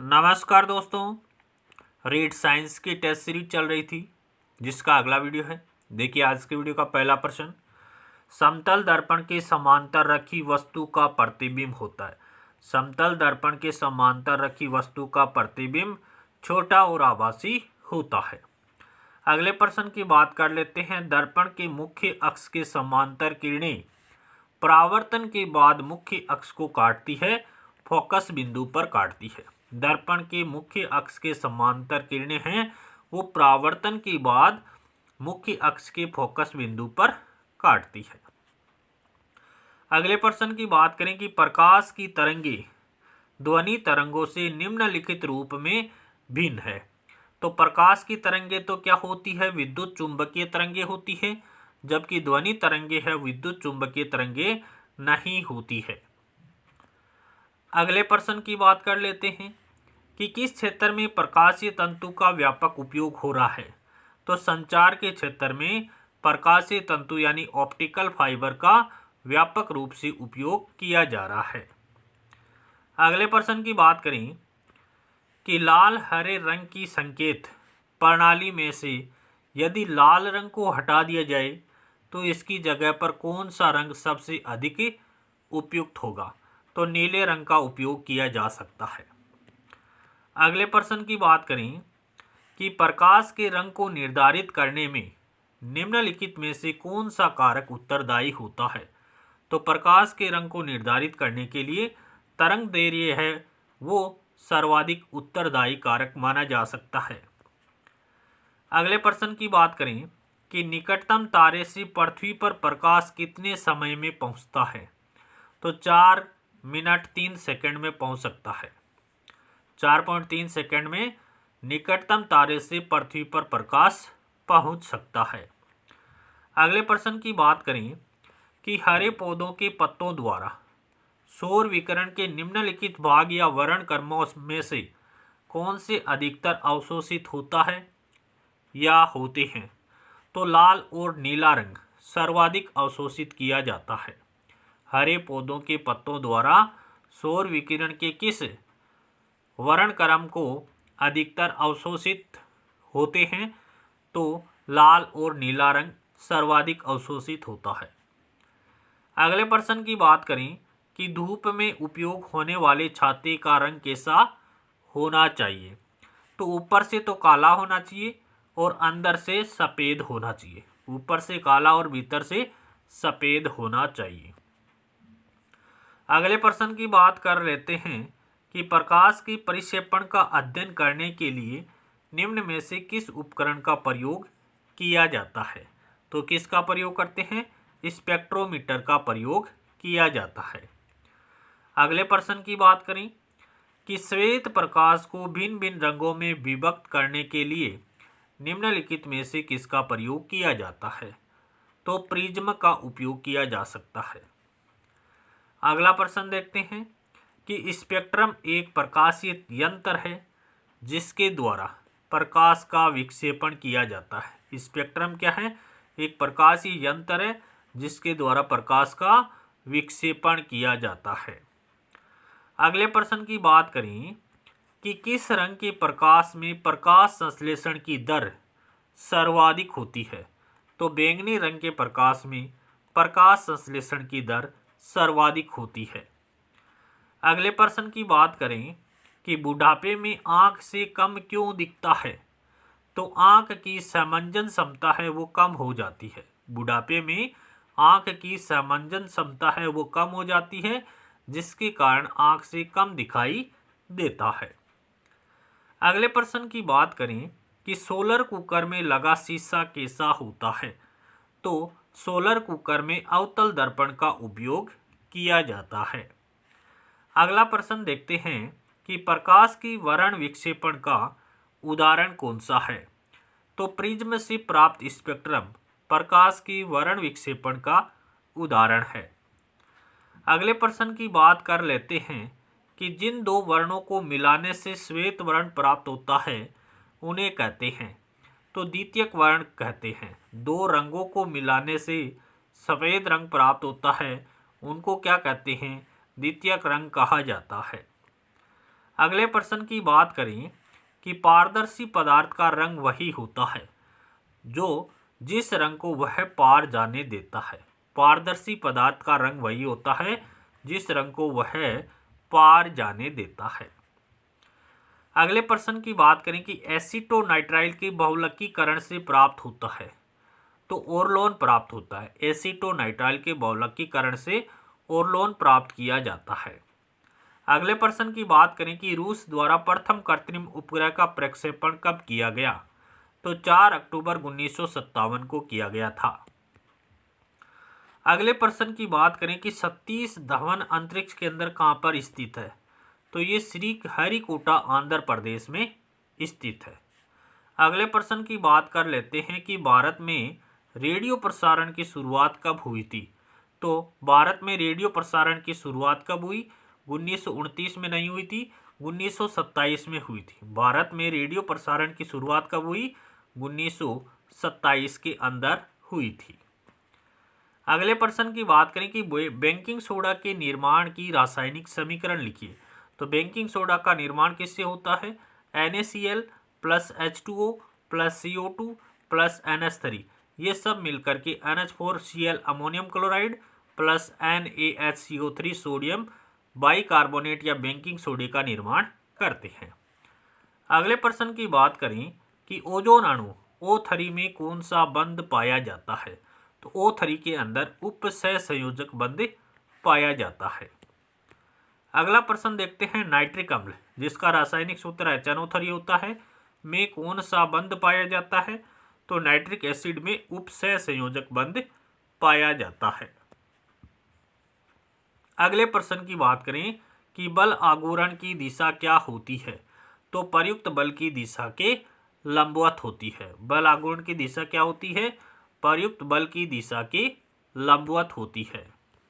नमस्कार दोस्तों। Read science की टेस्ट सीरीज चल रही थी जिसका अगला वीडियो है। देखिए आज के वीडियो का पहला प्रश्न, समतल दर्पण के समांतर रखी वस्तु का प्रतिबिंब होता है। समतल दर्पण के समांतर रखी वस्तु का प्रतिबिंब छोटा और आभासी होता है। अगले प्रश्न की बात कर लेते हैं। दर्पण के मुख्य अक्ष के समांतर किरणें परावर्तन के बाद मुख्य अक्ष को काटती है, फोकस बिंदु पर काटती है। दर्पण के मुख्य अक्ष के समांतर किरणें हैं वो परावर्तन के बाद मुख्य अक्ष के फोकस बिंदु पर काटती है। अगले प्रश्न की बात करें कि प्रकाश की तरंगे ध्वनि तरंगों से निम्नलिखित रूप में भिन्न है। तो प्रकाश की तरंगे तो क्या होती है, विद्युत चुंबकीय तरंगे होती है, जबकि ध्वनि तरंगे है विद्युत चुंबकीय तरंगे नहीं होती है। अगले प्रश्न की बात कर लेते हैं कि किस क्षेत्र में प्रकाशीय तंतु का व्यापक उपयोग हो रहा है। तो संचार के क्षेत्र में प्रकाशीय तंतु यानी ऑप्टिकल फाइबर का व्यापक रूप से उपयोग किया जा रहा है। अगले प्रश्न की बात करें कि लाल हरे रंग की संकेत प्रणाली में से यदि लाल रंग को हटा दिया जाए तो इसकी जगह पर कौन सा रंग सबसे अधिक उपयुक्त होगा। तो नीले रंग का उपयोग किया जा सकता है। अगले प्रश्न की बात करें कि प्रकाश के रंग को निर्धारित करने में निम्नलिखित में से कौन सा कारक उत्तरदायी होता है। तो प्रकाश के रंग को निर्धारित करने के लिए तरंग दैर्घ्य है वो सर्वाधिक उत्तरदायी कारक माना जा सकता है। अगले प्रश्न की बात करें कि निकटतम तारे से पृथ्वी पर प्रकाश कितने समय में पहुंचता है। तो 4 मिनट 3 सेकंड में पहुंच सकता है। 4.3 सेकंड में निकटतम तारे से पृथ्वी पर प्रकाश पहुंच सकता है। अगले प्रश्न की बात करें कि हरे पौधों के पत्तों द्वारा सौर विकिरण के निम्नलिखित भाग या वर्णक्रमों में से कौन से अधिकतर अवशोषित होता है या होते हैं। तो लाल और नीला रंग सर्वाधिक अवशोषित किया जाता है। हरे पौधों के पत्तों द्वारा सौर विकिरण के किस वर्णक्रम को अधिकतर अवशोषित होते हैं। तो लाल और नीला रंग सर्वाधिक अवशोषित होता है। अगले प्रश्न की बात करें कि धूप में उपयोग होने वाले छाते का रंग कैसा होना चाहिए। तो ऊपर से तो काला होना चाहिए और अंदर से सफ़ेद होना चाहिए। ऊपर से काला और भीतर से सफ़ेद होना चाहिए। अगले प्रश्न की बात कर लेते हैं कि प्रकाश के परिक्षेपण का अध्ययन करने के लिए निम्न में से किस उपकरण का प्रयोग किया जाता है। तो किसका प्रयोग करते हैं, स्पेक्ट्रोमीटर का प्रयोग किया जाता है। अगले प्रश्न की बात करें कि श्वेत प्रकाश को भिन्न भिन्न रंगों में विभक्त करने के लिए निम्नलिखित में से किसका प्रयोग किया जाता है। तो प्रिज्म का उपयोग किया जा सकता है। अगला प्रश्न देखते हैं कि स्पेक्ट्रम एक प्रकाशीय यंत्र है जिसके द्वारा प्रकाश का विक्षेपण किया जाता है। स्पेक्ट्रम क्या है, एक प्रकाशीय यंत्र है जिसके द्वारा प्रकाश का विक्षेपण किया जाता है। अगले प्रश्न की बात करें कि किस रंग के प्रकाश में प्रकाश संश्लेषण की दर सर्वाधिक होती है। तो बैंगनी रंग के प्रकाश में प्रकाश संश्लेषण की दर सर्वाधिक होती है। अगले प्रश्न की बात करें कि बुढ़ापे में आँख से कम क्यों दिखता है। तो आँख की समंजन क्षमता है वो कम हो जाती है। बुढ़ापे में आँख की समंजन क्षमता है वो कम हो जाती है जिसके कारण आँख से कम दिखाई देता है। अगले प्रश्न की बात करें कि सोलर कुकर में लगा शीशा कैसा होता है। तो सोलर कुकर में अवतल दर्पण का उपयोग किया जाता है। अगला प्रश्न देखते हैं कि प्रकाश की वर्ण विक्षेपण का उदाहरण कौन सा है। तो प्रिज्म से प्राप्त स्पेक्ट्रम प्रकाश की वर्ण विक्षेपण का उदाहरण है। अगले प्रश्न की बात कर लेते हैं कि जिन दो वर्णों को मिलाने से श्वेत वर्ण प्राप्त होता है उन्हें कहते हैं। तो द्वितीयक वर्ण कहते हैं। दो रंगों को मिलाने से सफ़ेद रंग प्राप्त होता है उनको क्या कहते हैं, द्वितीयक रंग कहा जाता है। अगले प्रश्न की बात करें कि पारदर्शी पदार्थ का रंग वही होता है जो जिस रंग को वह पार जाने देता है। पारदर्शी पदार्थ का रंग वही होता है जिस रंग को वह पार जाने देता है। अगले प्रश्न की बात करें कि एसीटोनाइट्राइल के बहुलकीकरण से प्राप्त होता है, तो ओरलोन प्राप्त होता है। एसीटोनाइट्राइल के बहुलकीकरण से ओरलोन प्राप्त किया जाता है। अगले प्रश्न की बात करें कि रूस द्वारा प्रथम कृत्रिम उपग्रह का प्रक्षेपण कब किया गया, तो 4 अक्टूबर 1957 को किया गया था। अगले प्रश्न की बात करें कि सतीश धवन अंतरिक्ष केंद्र कहां पर स्थित है, तो ये श्रीहरिकोटा आंध्र प्रदेश में स्थित है। अगले प्रश्न की बात कर लेते हैं कि भारत में रेडियो प्रसारण की शुरुआत कब हुई थी, तो भारत में रेडियो प्रसारण की शुरुआत कब हुई? 1929 में नहीं हुई थी, 1927 में हुई थी। भारत में रेडियो प्रसारण की शुरुआत कब हुई? 1927 के अंदर हुई थी। अगले प्रश्न की बात करें कि बेकिंग सोडा के निर्माण की रासायनिक समीकरण लिखिए, तो बेकिंग सोडा का निर्माण किससे होता है? NaCl plus H2O plus CO2 plus NH3, ये सब मिलकर के NH4Cl ammonium chloride plus NaHCO3 sodium bicarbonate या बेकिंग सोडे का निर्माण करते हैं। अगले प्रश्न की बात करें कि ओजोन अणु O3 में कौन सा बंध पाया जाता है, तो O3 के अंदर उपसहसंयोजक बंध पाया जाता है। अगला प्रश्न देखते हैं नाइट्रिक अम्ल जिसका रासायनिक सूत्र HNO3 होता है में कौन सा बंध पाया जाता है, तो नाइट्रिक एसिड में उपसहसंयोजक बंध पाया जाता है। अगले प्रश्न की बात करें कि बल आघूर्ण की दिशा क्या होती है, तो प्रयुक्त बल की दिशा के लंबवत होती है। बल आघूर्ण की दिशा क्या होती है? प्रयुक्त बल की दिशा के लंबवत होती है।